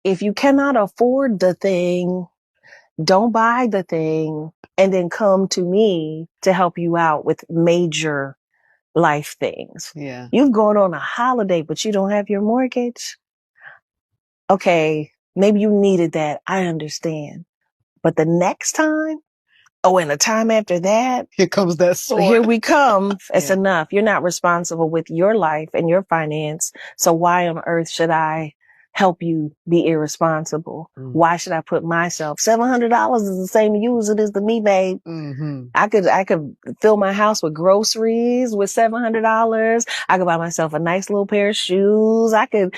If you cannot afford the thing, don't buy the thing and then come to me to help you out with major life things. Yeah. You've gone on a holiday, but you don't have your mortgage. Okay, maybe you needed that. I understand. But the next time, and the time after that, Here comes that sword. here we come. It's Yeah. enough. You're not responsible with your life and your finance. So why on earth should I help you be irresponsible? Why should I put myself? $700 is the same to you as it is to me, babe. Mm-hmm. I could fill my house with groceries with $700. I could buy myself a nice little pair of shoes. I could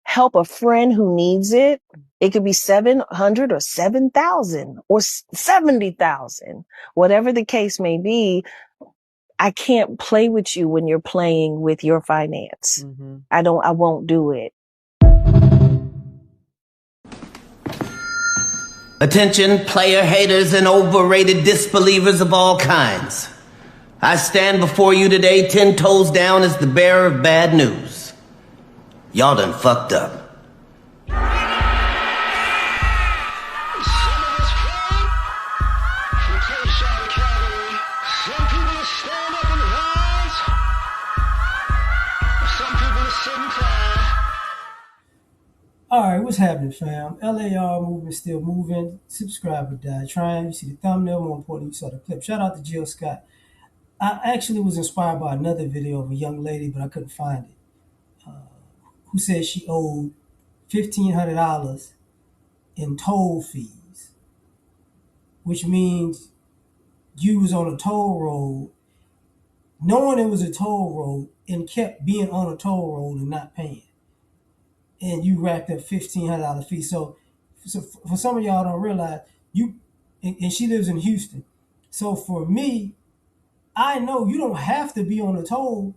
help a friend who needs it. It could be 700 or 7,000 or 70,000, whatever the case may be. I can't play with you when you're playing with your finance. Mm-hmm. I won't do it. Attention, player haters and overrated disbelievers of all kinds. I stand before you today 10 toes down as the bearer of bad news. Y'all done fucked up. All right, what's happening, fam? L.A.R. movement still moving. Subscribe or die trying. You see the thumbnail. More important, you saw the clip. Shout out to Jill Scott. I actually was inspired by another video of a young lady, but I couldn't find it, who said she owed $1,500 in toll fees, which means you was on a toll road, knowing it was a toll road, and kept being on a toll road and not paying. And you racked up $1,500 fee. So for some of y'all don't realize, and she lives in Houston. So for me, I know you don't have to be on a toll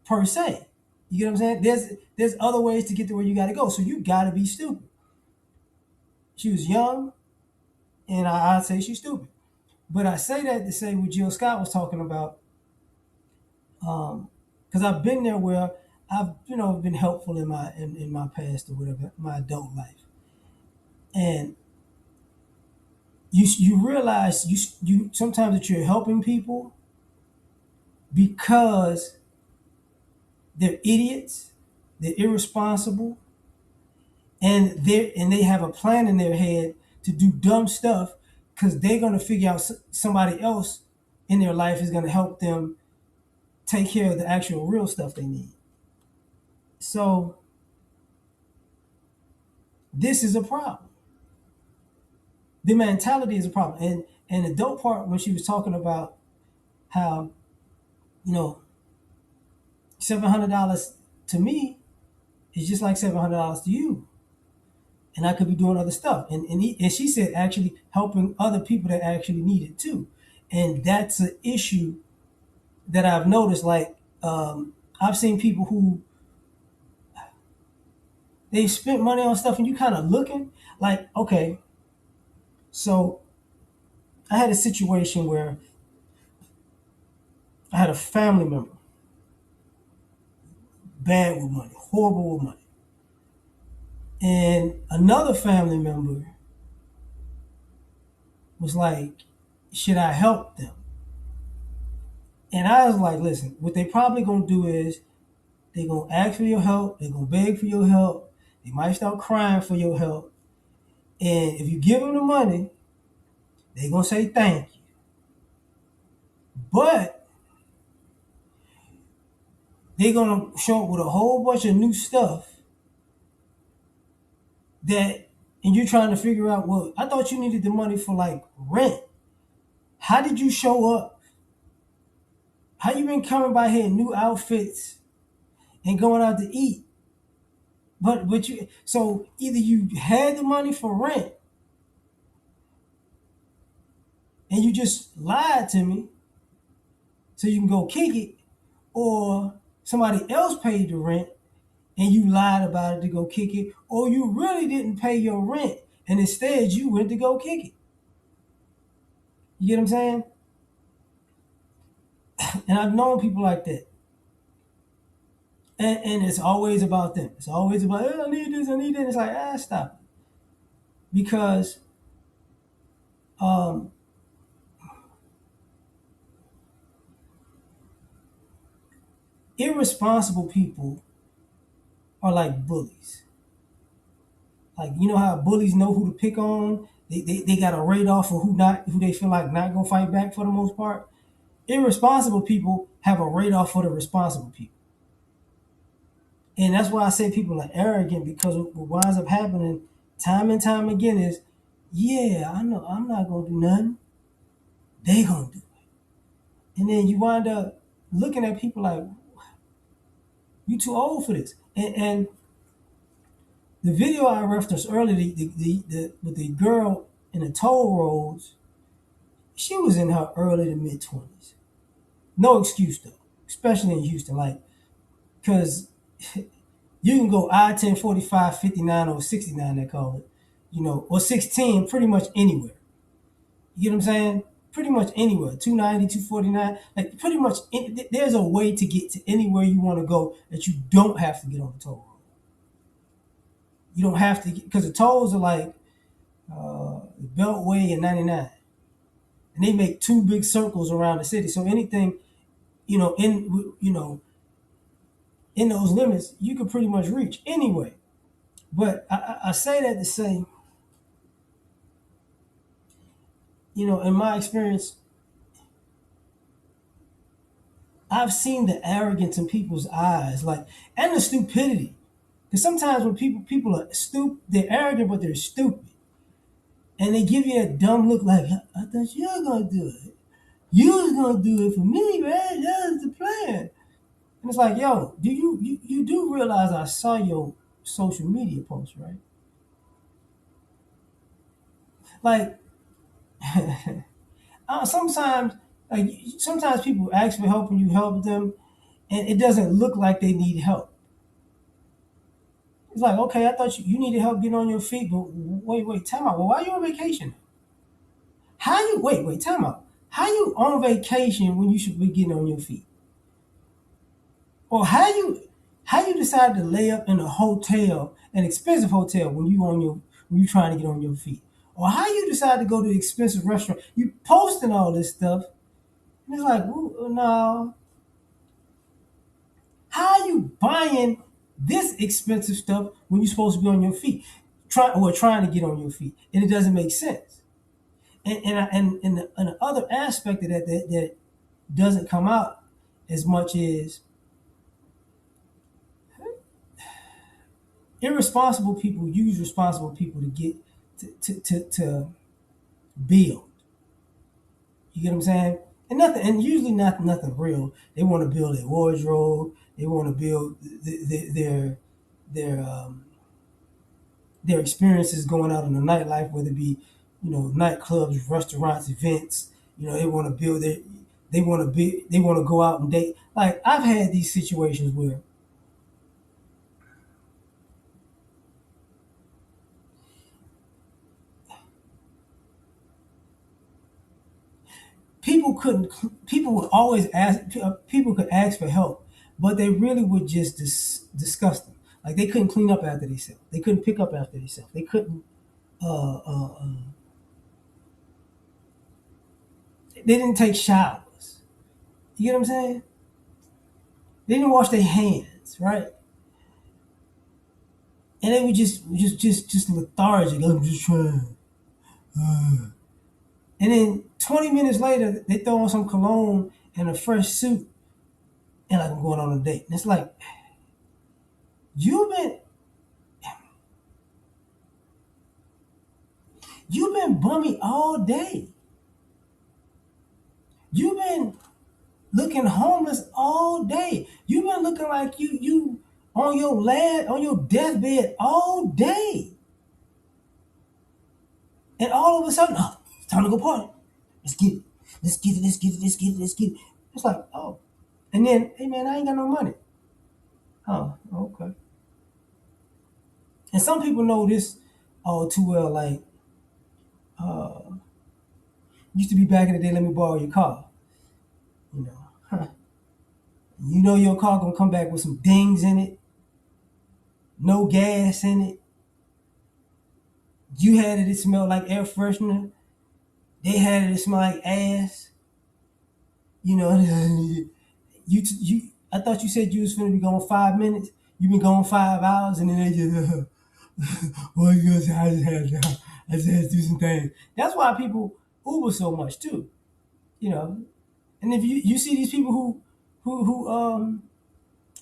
per se. You get what I'm saying? There's other ways to get to where you got to go. So you got to be stupid. She was young, and I'd say she's stupid. But I say that to say what Jill Scott was talking about, because I've been there where I've been helpful in my past or whatever, my adult life, and you realize you sometimes that you're helping people because they're idiots, they're irresponsible, and they have a plan in their head to do dumb stuff because they're gonna figure out somebody else in their life is gonna help them take care of the actual real stuff they need. So this is a problem. The mentality is a problem, and the dope part when she was talking about how $700 to me is just like $700 to you, and I could be doing other stuff. And she said actually helping other people that actually need it too, and that's an issue that I've noticed. Like I've seen people who they spent money on stuff, and you kind of looking like, okay, so I had a situation where I had a family member bad with money, horrible with money, and another family member was like, should I help them? And I was like, listen, what they probably gonna do is they're gonna ask for your help, they're gonna beg for your help, they might start crying for your help. And if you give them the money, they're gonna say thank you. But they're gonna show up with a whole bunch of new stuff that, and you're trying to figure out, well, I thought you needed the money for like rent. How did you show up? How you been coming by here in new outfits and going out to eat? But you, so either you had the money for rent and you just lied to me so you can go kick it, or somebody else paid the rent and you lied about it to go kick it, or you really didn't pay your rent and instead you went to go kick it. You get what I'm saying? And I've known people like that. And it's always about them. It's always about, I need this, I need that. It's like, stop it. Because um, irresponsible people are like bullies. Like, you know how bullies know who to pick on? They got a radar for who they feel like not gonna fight back for the most part. Irresponsible people have a radar for the responsible people. And that's why I say people are arrogant, because what winds up happening time and time again is, yeah, I know I'm not gonna do nothing. They gonna do it. And then you wind up looking at people like, you too old for this. And the video I referenced earlier, with the girl in the toll roads, she was in her early to mid 20s. No excuse though, especially in Houston, like, because you can go I-10, 45, 59, or 69, they call it, or 16, pretty much anywhere. You get what I'm saying? Pretty much anywhere. 290, 249, like pretty much, there's a way to get to anywhere you want to go that you don't have to get on the toll road. You don't have to, because the tolls are like the Beltway and 99. And they make two big circles around the city. So anything, in those limits, you could pretty much reach anyway. But I say that to say, in my experience, I've seen the arrogance in people's eyes, like, and the stupidity. Because sometimes when people are stupid, they're arrogant, but they're stupid, and they give you a dumb look, like, I thought you were gonna do it. You was gonna do it for me, right? That was the plan. And it's like, yo, do you do realize I saw your social media post, right? Like, sometimes, sometimes people ask for help and you help them, and it doesn't look like they need help. It's like, okay, I thought you needed help getting on your feet, but wait, time out. Well, why are you on vacation? How you wait, time out. How you on vacation when you should be getting on your feet? Or how you decide to lay up in a hotel, an expensive hotel, when you trying to get on your feet? Or how you decide to go to an expensive restaurant? You posting all this stuff, and it's like, no. How are you buying this expensive stuff when you're supposed to be on your feet, trying to get on your feet, and it doesn't make sense? And the other aspect of that doesn't come out as much is irresponsible people use responsible people to get to build. You get what I'm saying? And usually nothing real. They want to build a wardrobe. They want to build their their experiences going out in the nightlife, whether it be, nightclubs, restaurants, events. They want to build their, they want to go out and date. Like, I've had these situations where people would always ask, people could ask for help, but they really would just discuss them. Like, they couldn't clean up after themselves. They couldn't pick up after themselves. They couldn't. Uh, uh, uh, they didn't take showers. You get what I'm saying? They didn't wash their hands, right? And they were just lethargic. I'm just trying. And then 20 minutes later, they throw on some cologne and a fresh suit, and like, I'm going on a date. And it's like, you've been you've been bummy all day. You've been looking homeless all day. You've been looking like you on your deathbed all day. And all of a sudden, oh, it's time to go party. Let's get it. Let's get it. Let's get it. Let's get it. Let's get it. It's like, oh. And then, hey man, I ain't got no money. Oh, okay. And some people know this all too well. Like, used to be back in the day, let me borrow your car. You know, You know your car gonna come back with some dings in it, no gas in it. You had it smell like air freshener. They had it smell like ass. You know, you. I thought you said you was finna be gone 5 minutes. You been gone 5 hours, and then they just, well, you just, I just had to do some things. That's why people Uber so much too. You know, and if you see these people who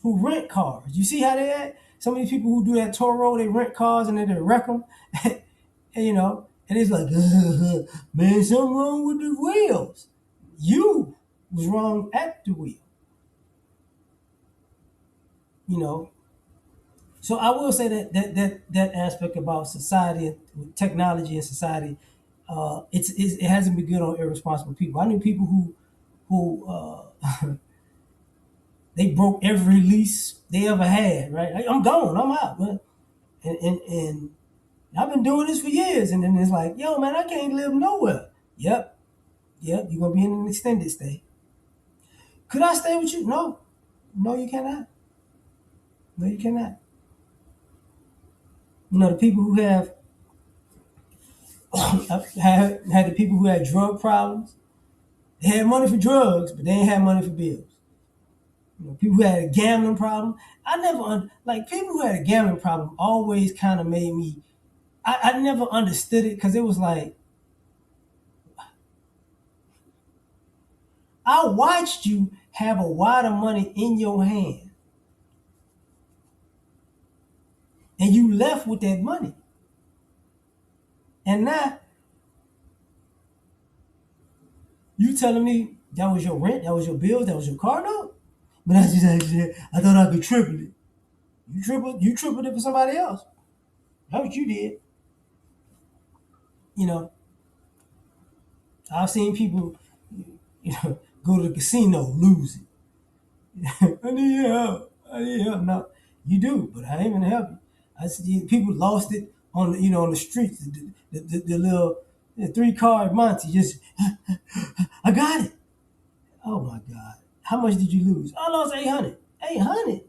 rent cars, you see how they act. Some of these people who do that toll road, they rent cars and then they wreck them. And, you know, and it's like, man, something wrong with the wheels. You was wrong at the wheel. You know, so I will say that aspect about society, technology, and society, it hasn't been good on irresponsible people. I knew people who they broke every lease they ever had. Right, I'm gone, I'm out, man. And I've been doing this for years, and then it's like, yo, man, I can't live nowhere. Yep, you're gonna be in an extended stay. Could I stay with you? No, no, you cannot. No, you cannot. You know, the people who have had the people who had drug problems. They had money for drugs, but they ain't had money for bills. You know, people who had a gambling problem. I never like people who had a gambling problem. Always kind of made me. I never understood it because it was like I watched you have a wad of money in your hand, and you left with that money, and now you telling me that was your rent, that was your bills, that was your car note. But I just I thought I could triple it. You tripled it for somebody else. That's what you did. You know, I've seen people, go to the casino, lose it. I need help. I need help. No, you do, but I ain't gonna help you. I see people lost it on on the streets. The little 3 card Monty just, I got it. Oh my God, how much did you lose? I lost 800. 800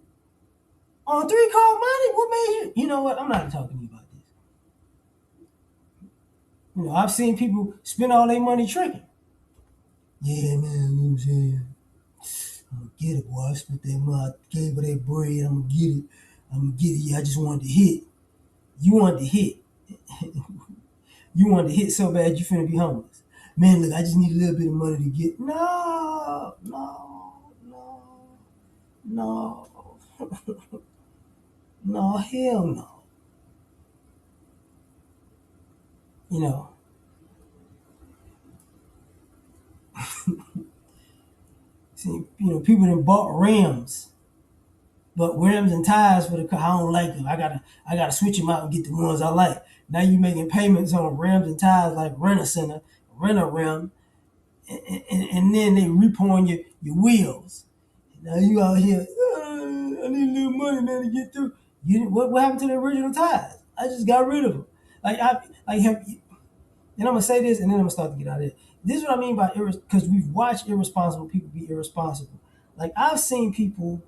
on 3 card money. What made you? You know what? I'm not talking to you about this. You know, I've seen people spend all their money tricking. Yeah, man, you know what I'm saying? I'm gonna get it, boy. I spent that money. I gave her that bread. I'm gonna get it. I'm gonna get it. Yeah, I just wanted to hit. You wanted to hit. You wanted to hit so bad you finna be homeless. Man, look, I just need a little bit of money to get. No, no, no, no, no, hell no. You know, see, people that bought rims, but rims and tires for the car. I don't like them. I gotta switch them out and get the ones I like. Now you making payments on rims and tires like rent a rim, and then they repoing your wheels. Now you out here, I need a little money, man, to get through. What happened to the original tires? I just got rid of them. Like and I'm gonna say this, and then I'm gonna start to get out of it. This is what I mean by because we've watched irresponsible people be irresponsible. Like I've seen people.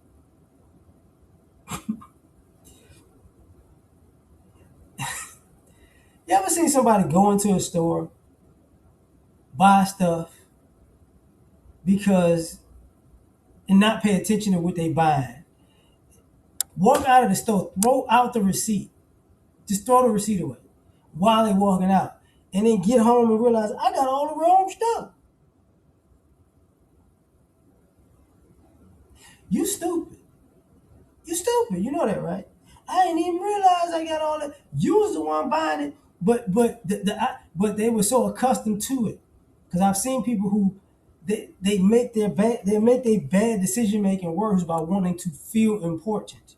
You ever seen somebody go into a store, buy stuff because and not pay attention to what they buying? Walk out of the store, throw out the receipt, just throw the receipt away while they're walking out, and then get home and realize I got all the wrong stuff. You stupid. You stupid. You know that, right? I didn't even realize I got all that. You was the one buying it, but they were so accustomed to it. Because I've seen people who they make their bad decision making worse by wanting to feel important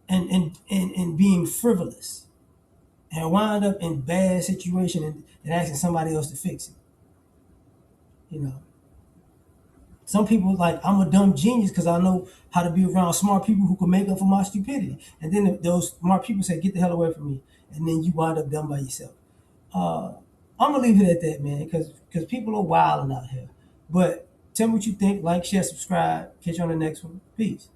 and being frivolous and wind up in bad situation and asking somebody else to fix it. You know. Some people like I'm a dumb genius because I know how to be around smart people who can make up for my stupidity. And then those smart people say, "Get the hell away from me," and then you wind up dumb by yourself. I'm gonna leave it at that, man, because people are wilding out here. But Tell me what you think. Like, share, subscribe. Catch you on the next one. Peace.